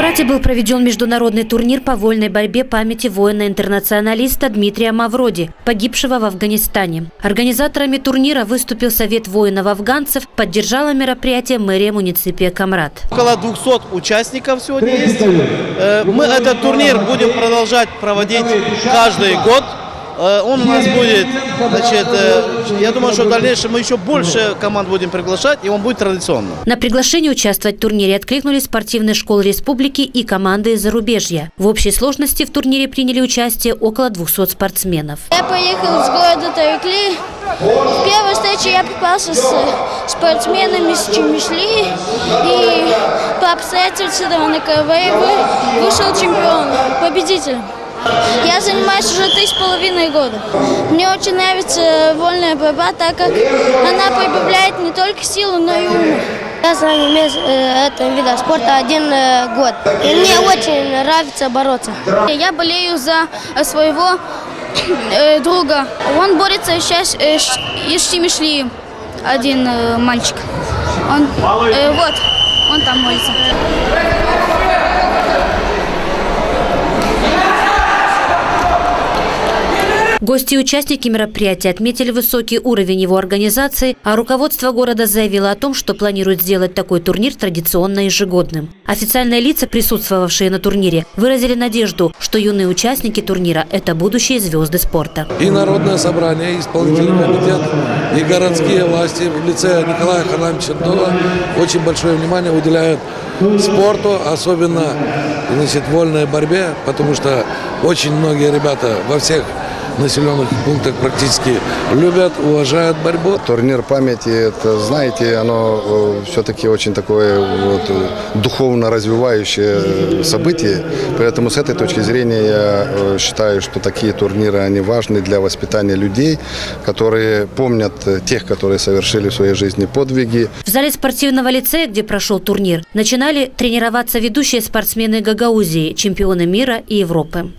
Камрате был проведен международный турнир по вольной борьбе памяти воина-интернационалиста Дмитрия Мавроди, погибшего в Афганистане. Организаторами турнира выступил Совет воинов-афганцев, поддержала мероприятие мэрия муниципия Камрат. Около 200 участников сегодня есть. Мы этот турнир будем продолжать проводить каждый год. Он у нас будет, значит, я думаю, что в дальнейшем мы еще больше команд будем приглашать, и он будет традиционным. На приглашение участвовать в турнире откликнулись спортивные школы республики и команды из зарубежья. В общей сложности в турнире приняли участие около 200 спортсменов. Я поехал с города Тарекли. В первой встрече я попался с спортсменами с Чемишли, и по обстоятельствам на КВ вышел чемпион, победителем. Я занимаюсь уже 3,5 года. Мне очень нравится вольная борьба, так как она прибавляет не только силу, но и ум. Я занимаюсь этим видом спорта 1 год. И мне очень нравится бороться. Я болею за своего друга. Он борется сейчас из Чемишли, один мальчик. Он там молится. Гости и участники мероприятия отметили высокий уровень его организации, а руководство города заявило о том, что планирует сделать такой турнир традиционно ежегодным. Официальные лица, присутствовавшие на турнире, выразили надежду, что юные участники турнира – это будущие звезды спорта. И Народное собрание, и исполнительный комитет, и городские власти в лице Николая Харламовича Дова очень большое внимание уделяют спорту, особенно, значит, вольной борьбе, потому что очень многие ребята во всех населенных пунктах практически любят, уважают борьбу. Турнир памяти, это, знаете, оно все-таки очень такое духовно развивающее событие. Поэтому с этой точки зрения я считаю, что такие турниры, они важны для воспитания людей, которые помнят тех, которые совершили в своей жизни подвиги. В зале спортивного лицея, где прошел турнир, начинали тренироваться ведущие спортсмены Гагаузии, чемпионы мира и Европы.